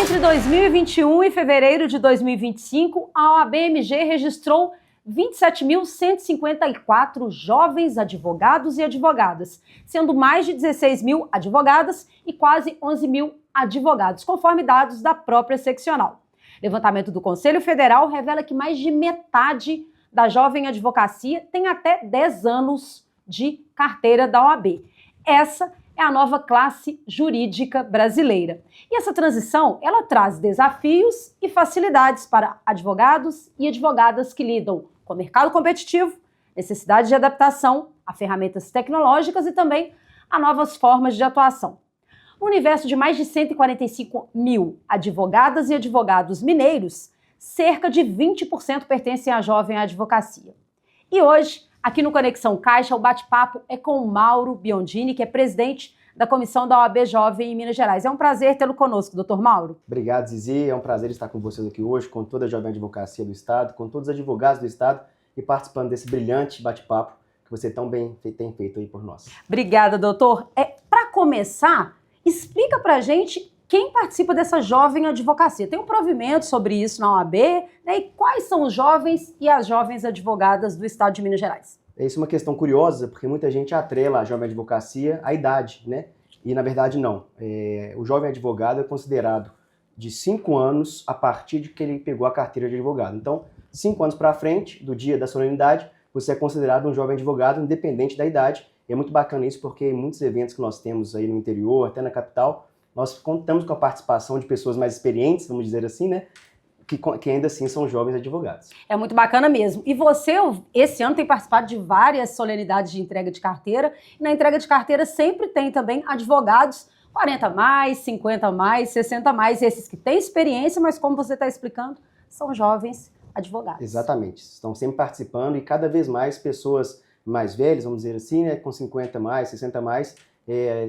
Entre 2021 e fevereiro de 2025, a OAB-MG registrou 27.154 jovens advogados e advogadas, sendo mais de 16 mil advogadas e quase 11 mil advogados, conforme dados da própria seccional. Levantamento do Conselho Federal revela que mais de metade da jovem advocacia tem até 10 anos de carteira da OAB. Essa é a nova classe jurídica brasileira. E essa transição, ela traz desafios e facilidades para advogados e advogadas que lidam com o mercado competitivo, necessidade de adaptação a ferramentas tecnológicas e também a novas formas de atuação. No universo de mais de 145 mil advogadas e advogados mineiros, cerca de 20% pertencem à jovem advocacia. E hoje, aqui no Conexão Caixa, o bate-papo é com o Mauro Biondini, que é presidente da comissão da OAB Jovem em Minas Gerais. É um prazer tê-lo conosco, doutor Mauro. Obrigado, Zizi. É um prazer estar com vocês aqui hoje, com toda a jovem advocacia do Estado, com todos os advogados do Estado e participando desse brilhante bate-papo que você tão bem tem feito aí por nós. Obrigada, doutor. Para começar, explica pra gente quem participa dessa jovem advocacia. Tem um provimento sobre isso na OAB, né? E quais são os jovens e as jovens advogadas do Estado de Minas Gerais? Isso é uma questão curiosa, porque muita gente atrela a jovem advocacia à idade, né? E, na verdade, não. O jovem advogado é considerado de 5 anos a partir de que ele pegou a carteira de advogado. Então, 5 anos para frente, do dia da solenidade, você é considerado um jovem advogado, independente da idade. E é muito bacana isso, porque em muitos eventos que nós temos aí no interior, até na capital, nós contamos com a participação de pessoas mais experientes, vamos dizer assim, né? Que ainda assim são jovens advogados. É muito bacana mesmo. E você, esse ano, tem participado de várias solenidades de entrega de carteira. E na entrega de carteira sempre tem também advogados 40 mais, 50 mais, 60 mais. Esses que têm experiência, mas como você está explicando, são jovens advogados. Exatamente. Estão sempre participando e cada vez mais pessoas mais velhas, vamos dizer assim, né, com 50 mais, 60 mais,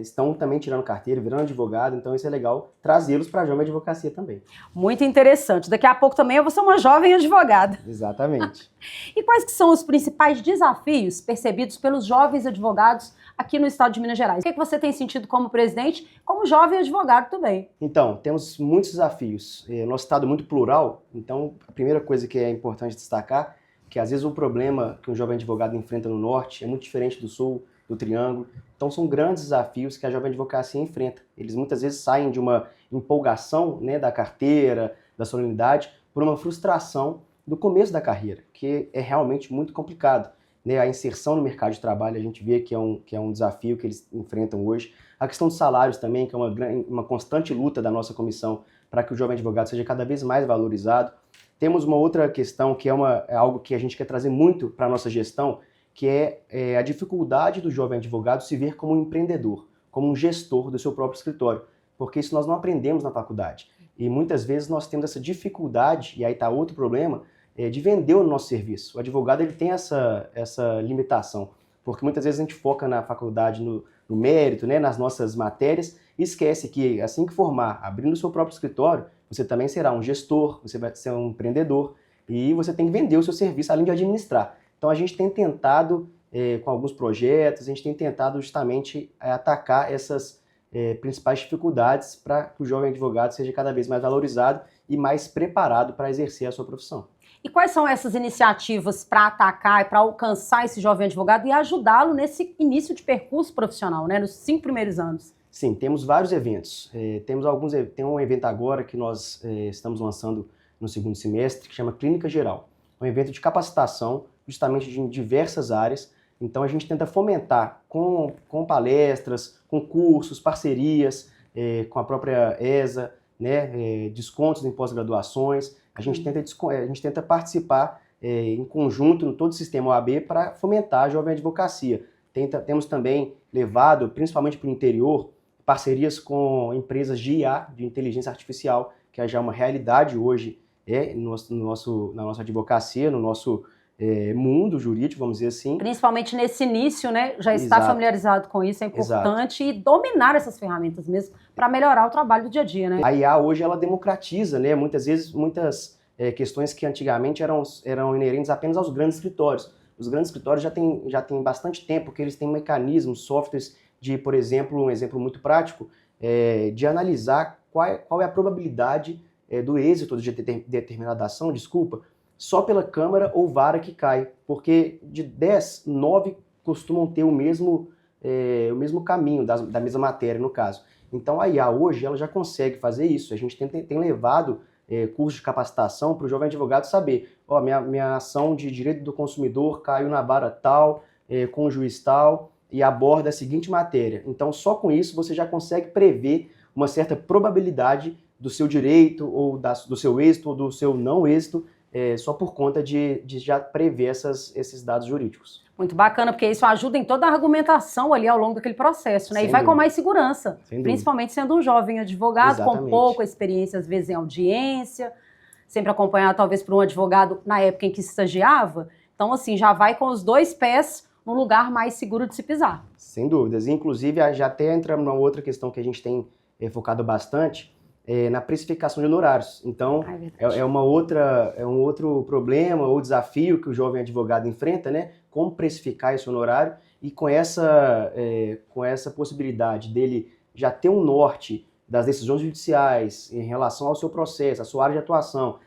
estão também tirando carteira, virando advogado, então isso é legal trazê-los para a jovem advocacia também. Muito interessante. Daqui a pouco também eu vou ser uma jovem advogada. Exatamente. E quais que são os principais desafios percebidos pelos jovens advogados aqui no Estado de Minas Gerais? O que você tem sentido como presidente, como jovem advogado também? Então, temos muitos desafios. Nosso Estado é muito plural, então a primeira coisa que é importante destacar é que às vezes o problema que um jovem advogado enfrenta no Norte é muito diferente do Sul, do Triângulo. Então são grandes desafios que a jovem advocacia enfrenta. Eles muitas vezes saem de uma empolgação, né, da carteira, da solenidade, por uma frustração do começo da carreira, que é realmente muito complicado. Né? A inserção no mercado de trabalho, a gente vê que é um desafio que eles enfrentam hoje. A questão dos salários também, que é uma constante luta da nossa comissão para que o jovem advogado seja cada vez mais valorizado. Temos uma outra questão que é algo que a gente quer trazer muito para a nossa gestão, que é a dificuldade do jovem advogado se ver como um empreendedor, como um gestor do seu próprio escritório, porque isso nós não aprendemos na faculdade. E muitas vezes nós temos essa dificuldade, e aí está outro problema, de vender o nosso serviço. O advogado ele tem essa limitação, porque muitas vezes a gente foca na faculdade, no mérito, né, nas nossas matérias, e esquece que assim que formar, abrindo o seu próprio escritório, você também será um gestor, você vai ser um empreendedor, e você tem que vender o seu serviço, além de administrar. Então a gente tem tentado, com alguns projetos, a gente tem tentado justamente atacar essas principais dificuldades para que o jovem advogado seja cada vez mais valorizado e mais preparado para exercer a sua profissão. E quais são essas iniciativas para atacar e para alcançar esse jovem advogado e ajudá-lo nesse início de percurso profissional, né, nos 5 primeiros anos? Sim, temos vários eventos. Tem um evento agora que nós estamos lançando no segundo semestre, que chama Clínica Geral. É um evento de capacitação, justamente em diversas áreas. Então a gente tenta fomentar com palestras, com cursos, parcerias, com a própria ESA, né, descontos em pós-graduações. A gente tenta participar em conjunto em todo o sistema OAB para fomentar a jovem advocacia. Temos também levado, principalmente para o interior, parcerias com empresas de IA, de inteligência artificial, que já é uma realidade hoje na nossa advocacia, no nosso mundo jurídico, vamos dizer assim. Principalmente nesse início, né? Já estar familiarizado com isso é importante. Exato. E dominar essas ferramentas mesmo para melhorar o trabalho do dia a dia, né? A IA hoje ela democratiza, né? Muitas vezes, muitas questões que antigamente eram inerentes apenas aos grandes escritórios. os grandes escritórios já têm bastante tempo que eles têm mecanismos, softwares de, por exemplo, um exemplo muito prático, de analisar qual é a probabilidade do êxito de determinada ação, só pela câmara ou vara que cai, porque de 10, 9 costumam ter o mesmo caminho da mesma matéria, no caso. Então a IA hoje ela já consegue fazer isso. A gente tem levado curso de capacitação para o jovem advogado saber, minha ação de direito do consumidor caiu na vara tal, com o juiz tal, e aborda a seguinte matéria. Então só com isso você já consegue prever uma certa probabilidade do seu direito, ou do seu êxito, ou do seu não êxito, só por conta de já prever esses dados jurídicos. Muito bacana, porque isso ajuda em toda a argumentação ali ao longo daquele processo, né? E vai com mais segurança, principalmente sendo um jovem advogado, com pouca experiência, às vezes, em audiência, sempre acompanhado, talvez, por um advogado na época em que estagiava. Então, assim, já vai com os 2 pés no lugar mais seguro de se pisar. Sem dúvidas. Inclusive, já até entramos numa outra questão que a gente tem focado bastante, na precificação de honorários. Então, é um outro problema ou desafio que o jovem advogado enfrenta, né? Como precificar esse honorário, e com essa possibilidade dele já ter um norte das decisões judiciais em relação ao seu processo, a sua área de atuação,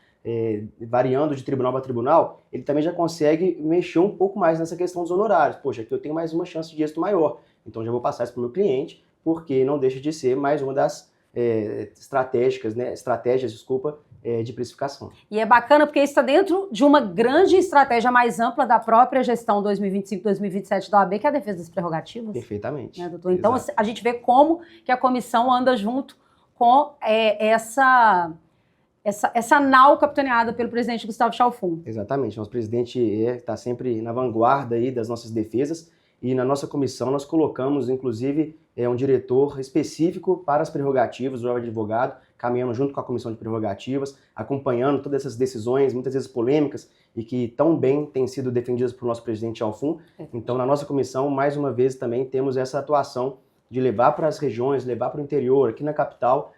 variando de tribunal para tribunal, ele também já consegue mexer um pouco mais nessa questão dos honorários. Poxa, aqui eu tenho mais uma chance de êxito maior, então já vou passar isso para o meu cliente, porque não deixa de ser mais uma das estratégias de precificação. E é bacana porque isso está dentro de uma grande estratégia mais ampla da própria gestão 2025-2027 da OAB, que é a defesa das prerrogativas. Perfeitamente. Né, doutor? Então, a gente vê como que a comissão anda junto com essa nau capitaneada pelo presidente Gustavo Chalfun. Exatamente. Nosso presidente está sempre na vanguarda aí das nossas defesas, e na nossa comissão nós colocamos, inclusive, um diretor específico para as prerrogativas do jovem advogado, caminhando junto com a comissão de prerrogativas, acompanhando todas essas decisões, muitas vezes polêmicas, e que tão bem têm sido defendidas por nosso presidente Chalfun. Então, na nossa comissão, mais uma vez, também temos essa atuação de levar para as regiões, levar para o interior, aqui na capital,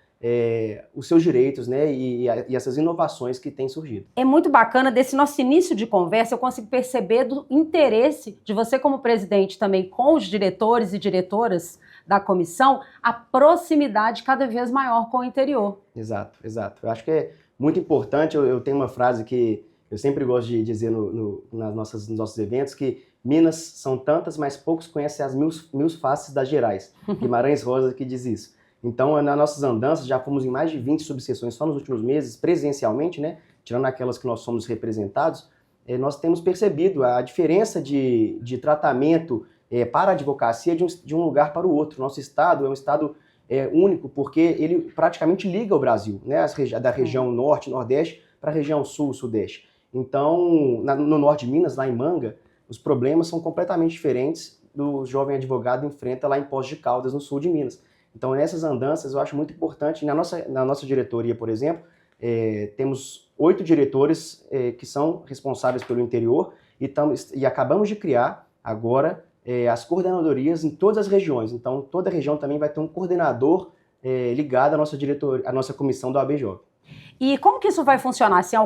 os seus direitos, né, e essas inovações que têm surgido. É muito bacana, desse nosso início de conversa, eu consigo perceber do interesse de você como presidente também com os diretores e diretoras da comissão, a proximidade cada vez maior com o interior. Exato. Eu acho que é muito importante, eu tenho uma frase que eu sempre gosto de dizer nos nossos eventos, que Minas são tantas, mas poucos conhecem as mil faces das Gerais. Guimarães Rosa que diz isso. Então, nas nossas andanças, já fomos em mais de 20 subseções só nos últimos meses, presencialmente, né? Tirando aquelas que nós somos representados, nós temos percebido a diferença de tratamento para a advocacia de um lugar para o outro. Nosso estado é um estado único, porque ele praticamente liga o Brasil, né? Da região norte, nordeste, para a região sul, sudeste. Então, no norte de Minas, lá em Manga, os problemas são completamente diferentes do jovem advogado enfrenta lá em Poços de Caldas, no sul de Minas. Então, nessas andanças, eu acho muito importante. Na nossa diretoria, por exemplo, temos 8 diretores que são responsáveis pelo interior e acabamos de criar agora as coordenadorias em todas as regiões. Então, toda região também vai ter um coordenador ligado à nossa comissão da OAB Jovem. E como que isso vai funcionar? Se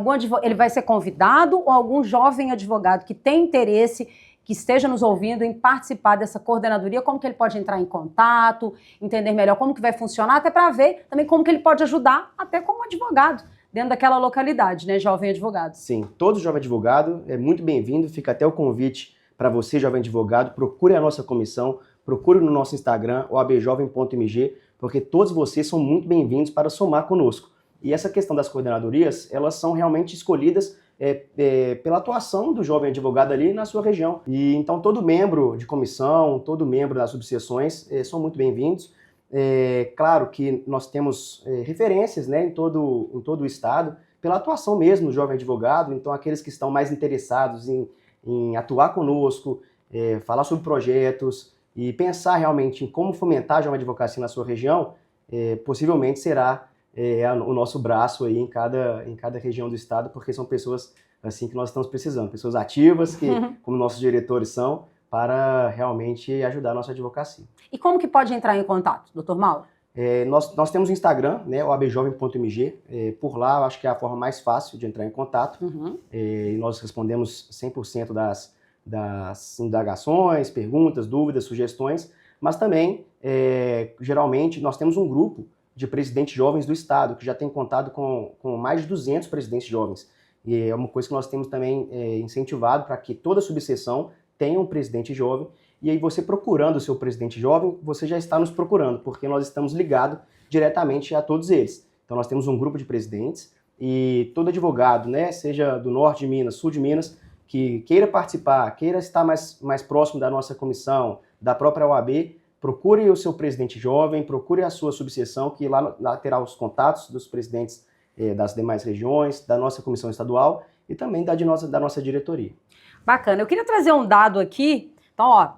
ele vai ser convidado ou algum jovem advogado que tem interesse, que esteja nos ouvindo, em participar dessa coordenadoria, como que ele pode entrar em contato, entender melhor como que vai funcionar, até para ver também como que ele pode ajudar, até como advogado, dentro daquela localidade, né, jovem advogado? Sim, todo jovem advogado é muito bem-vindo, fica até o convite para você, jovem advogado, procure a nossa comissão, procure no nosso Instagram, oabjovem.mg, porque todos vocês são muito bem-vindos para somar conosco. E essa questão das coordenadorias, elas são realmente escolhidas pela atuação do jovem advogado ali na sua região. E então todo membro de comissão, todo membro das subseções são muito bem-vindos. Claro que nós temos referências, né, em todo o estado, pela atuação mesmo do jovem advogado. Então aqueles que estão mais interessados em atuar conosco, falar sobre projetos e pensar realmente em como fomentar a jovem advocacia na sua região, possivelmente será o nosso braço aí em cada região do estado, porque são pessoas assim que nós estamos precisando, pessoas ativas, que, como nossos diretores são, para realmente ajudar a nossa advocacia. E como que pode entrar em contato, doutor Mauro? Nós temos o Instagram, né, oabjovem.mg, por lá eu acho que é a forma mais fácil de entrar em contato, e nós respondemos 100% das indagações, perguntas, dúvidas, sugestões, mas também, geralmente, nós temos um grupo de presidentes jovens do Estado, que já tem contado com mais de 200 presidentes jovens. E é uma coisa que nós temos também incentivado para que toda subseção tenha um presidente jovem. E aí você procurando o seu presidente jovem, você já está nos procurando, porque nós estamos ligados diretamente a todos eles. Então nós temos um grupo de presidentes e todo advogado, né, seja do norte de Minas, sul de Minas, que queira participar, queira estar mais próximo da nossa comissão, da própria OAB, procure o seu presidente jovem, procure a sua subseção, que lá terá os contatos dos presidentes das demais regiões, da nossa comissão estadual e também da nossa diretoria. Bacana. Eu queria trazer um dado aqui. Então, ó,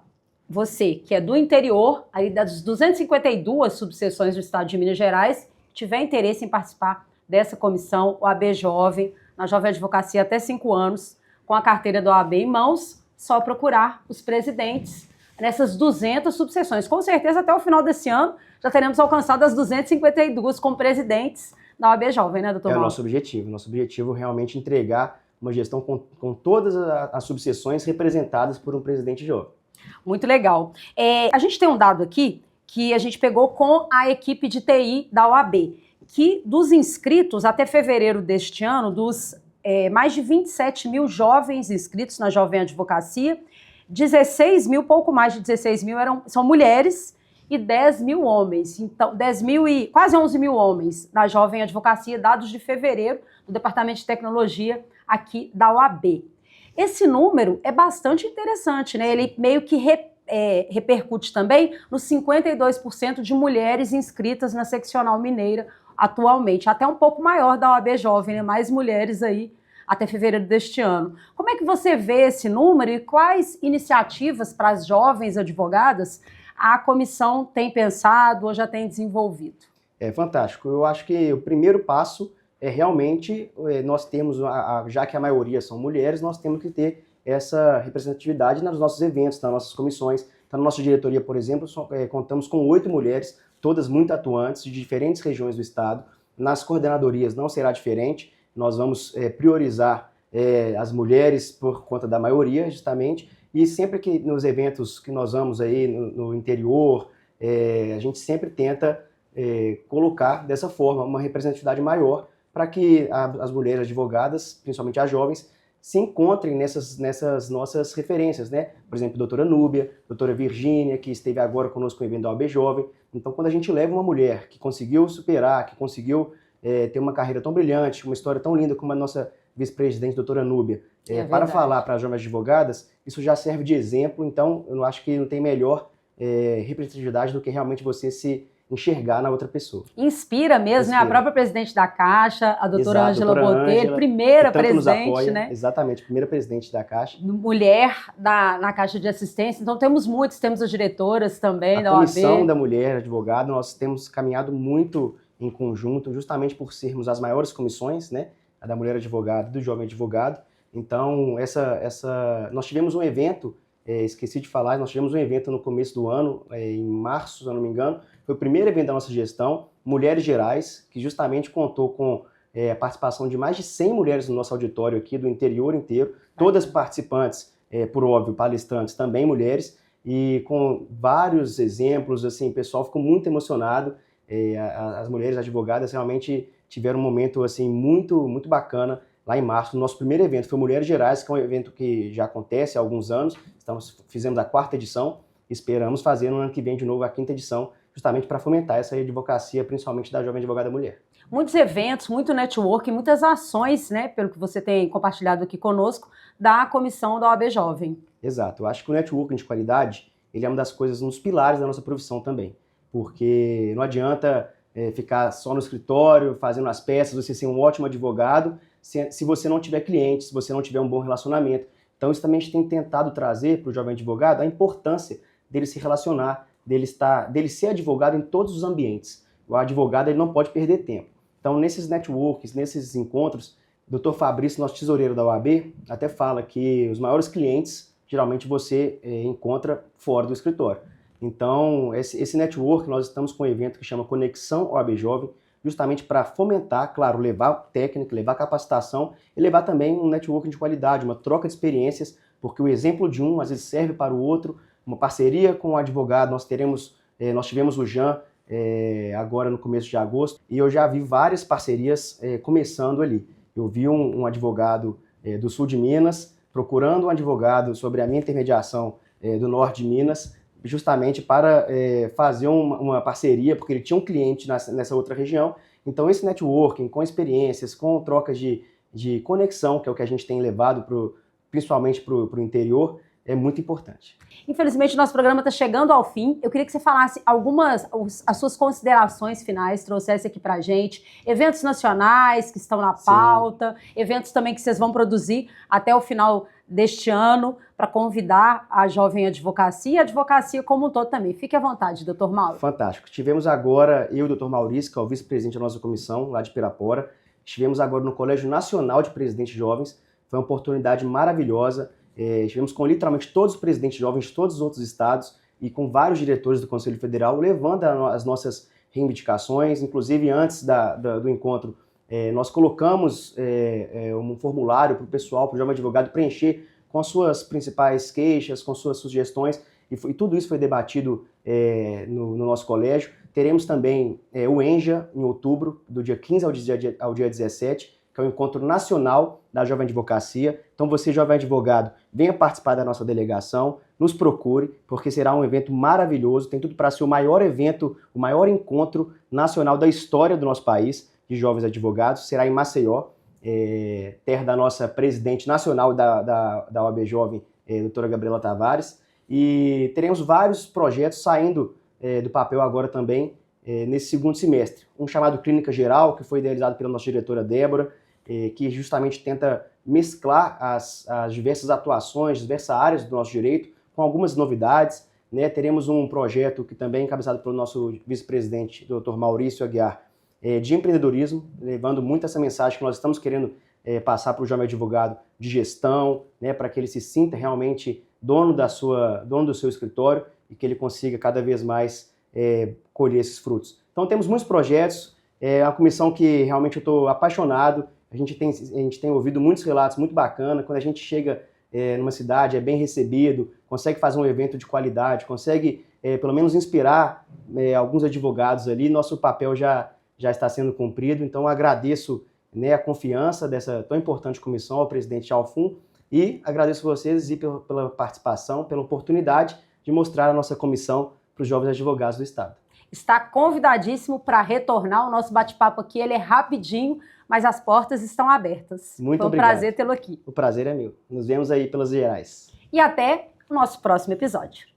você que é do interior, aí das 252 subseções do estado de Minas Gerais, tiver interesse em participar dessa comissão OAB Jovem, na Jovem Advocacia até 5 anos, com a carteira da OAB em mãos, só procurar os presidentes nessas 200 subseções. Com certeza, até o final desse ano, já teremos alcançado as 252 como presidentes da OAB Jovem, né, doutor Mauro? É o nosso objetivo. Nosso objetivo é realmente entregar uma gestão com todas as subseções representadas por um presidente jovem. Muito legal. A gente tem um dado aqui que a gente pegou com a equipe de TI da OAB, que dos inscritos até fevereiro deste ano, dos mais de 27 mil jovens inscritos na Jovem Advocacia, 16 mil, pouco mais de 16 mil são mulheres e 10 mil homens. Então, 10 mil e quase 11 mil homens na Jovem Advocacia, dados de fevereiro do Departamento de Tecnologia aqui da OAB. Esse número é bastante interessante, né? Ele meio que repercute também nos 52% de mulheres inscritas na seccional mineira atualmente, até um pouco maior da OAB Jovem, né? Mais mulheres aí até fevereiro deste ano. Como é que você vê esse número e quais iniciativas para as jovens advogadas a comissão tem pensado ou já tem desenvolvido? É fantástico. Eu acho que o primeiro passo é realmente, nós temos, já que a maioria são mulheres, nós temos que ter essa representatividade nos nossos eventos, nas nossas comissões. Então, na nossa diretoria, por exemplo, contamos com 8 mulheres, todas muito atuantes, de diferentes regiões do estado. Nas coordenadorias não será diferente, nós vamos priorizar as mulheres por conta da maioria, justamente, e sempre que nos eventos que nós vamos aí no interior, a gente sempre tenta colocar dessa forma uma representatividade maior para que as mulheres advogadas, principalmente as jovens, se encontrem nessas nossas referências, né? Por exemplo, a doutora Núbia, a doutora Virgínia, que esteve agora conosco no evento da OAB Jovem. Então, quando a gente leva uma mulher que conseguiu superar, que conseguiu ter uma carreira tão brilhante, uma história tão linda como a nossa vice-presidente, doutora Núbia, para falar para as jovens advogadas, isso já serve de exemplo. Então, eu acho que não tem melhor representatividade do que realmente você se enxergar na outra pessoa. Inspira mesmo, né? A própria presidente da Caixa, a doutora Ângela Botelho, primeira presidente, apoia, né? Exatamente, primeira presidente da Caixa. Mulher na Caixa de Assistência, então temos muitos, temos as diretoras também da OAB. A Comissão da Mulher Advogada, nós temos caminhado muito em conjunto, justamente por sermos as maiores comissões, né? A da Mulher Advogada e do Jovem Advogado. Então, nós tivemos um evento, esqueci de falar, nós tivemos um evento no começo do ano, em março, se eu não me engano. Foi o primeiro evento da nossa gestão, Mulheres Gerais, que justamente contou com a participação de mais de 100 mulheres no nosso auditório aqui, do interior inteiro, todas participantes, por óbvio, palestrantes, também mulheres, e com vários exemplos, assim, o pessoal ficou muito emocionado, as mulheres advogadas realmente tiveram um momento, assim, muito, muito bacana lá em março, no nosso primeiro evento, foi Mulheres Gerais, que é um evento que já acontece há alguns anos, fizemos a 4ª edição, esperamos fazer no ano que vem de novo a 5ª edição, justamente para fomentar essa advocacia, principalmente da jovem advogada mulher. Muitos eventos, muito network, muitas ações, né, pelo que você tem compartilhado aqui conosco, da comissão da OAB Jovem. Exato. Eu acho que o networking de qualidade, ele é uma das coisas, um dos pilares da nossa profissão também. Porque não adianta ficar só no escritório, fazendo as peças, você ser um ótimo advogado, se você não tiver clientes, se você não tiver um bom relacionamento. Então, isso também a gente tem tentado trazer para o jovem advogado a importância dele se relacionar, dele ser advogado em todos os ambientes. O advogado ele não pode perder tempo. Então, nesses networks, nesses encontros, o Dr. Fabrício, nosso tesoureiro da OAB, até fala que os maiores clientes, geralmente você encontra fora do escritório. Então, esse network, nós estamos com um evento que chama Conexão OAB Jovem, justamente para fomentar, claro, levar técnica, levar capacitação e levar também um networking de qualidade, uma troca de experiências porque o exemplo de um às vezes serve para o outro. Uma parceria com o advogado, nós tivemos o Jean agora no começo de agosto, e eu já vi várias parcerias começando ali. Eu vi um advogado do sul de Minas procurando um advogado sobre a minha intermediação do norte de Minas, justamente para fazer uma parceria, porque ele tinha um cliente nessa outra região. Então esse networking, com experiências, com trocas de conexão, que é o que a gente tem levado principalmente para o interior, é muito importante. Infelizmente, nosso programa está chegando ao fim. Eu queria que você falasse as suas considerações finais, trouxesse aqui para a gente. Eventos nacionais que estão na pauta, sim, eventos também que vocês vão produzir até o final deste ano para convidar a Jovem Advocacia e a advocacia como um todo também. Fique à vontade, doutor Mauro. Fantástico. Tivemos agora, eu e o doutor Maurício, que é o vice-presidente da nossa comissão, lá de Pirapora, estivemos agora no Colégio Nacional de Presidentes Jovens. Foi uma oportunidade maravilhosa. Estivemos com literalmente todos os presidentes jovens de todos os outros estados e com vários diretores do Conselho Federal, levando as nossas reivindicações. Inclusive, antes do encontro, nós colocamos um formulário para o pessoal, para o jovem advogado preencher com as suas principais queixas, com suas sugestões, e tudo isso foi debatido no nosso colégio. Teremos também o ENJA em outubro, do dia 15 ao dia 17, que é o Encontro Nacional da Jovem Advocacia. Então você, jovem advogado, venha participar da nossa delegação, nos procure, porque será um evento maravilhoso, tem tudo para ser o maior evento, o maior encontro nacional da história do nosso país, de jovens advogados. Será em Maceió, terra da nossa presidente nacional da OAB Jovem, doutora Gabriela Tavares, e teremos vários projetos saindo do papel agora também, nesse segundo semestre. Um chamado Clínica Geral, que foi idealizado pela nossa diretora Débora, que justamente tenta mesclar as diversas atuações, diversas áreas do nosso direito, com algumas novidades, né? Teremos um projeto que também é encabeçado pelo nosso vice-presidente, Dr. Maurício Aguiar, de empreendedorismo, levando muito essa mensagem que nós estamos querendo passar para o jovem advogado de gestão, né? Para que ele se sinta realmente dono do seu escritório e que ele consiga cada vez mais colher esses frutos. Então temos muitos projetos, é uma comissão que realmente eu estou apaixonado. A gente tem ouvido muitos relatos muito bacanas. Quando a gente chega numa cidade, é bem recebido, consegue fazer um evento de qualidade, consegue pelo menos inspirar alguns advogados ali, nosso papel já está sendo cumprido. Então eu agradeço, né, a confiança dessa tão importante comissão ao presidente Alfum e agradeço vocês pela participação, pela oportunidade de mostrar a nossa comissão para os jovens advogados do Estado. Está convidadíssimo para retornar. O nosso bate-papo aqui, ele é rapidinho, mas as portas estão abertas. Muito obrigado. Foi um prazer tê-lo aqui. O prazer é meu. Nos vemos aí pelas gerais. E até o nosso próximo episódio.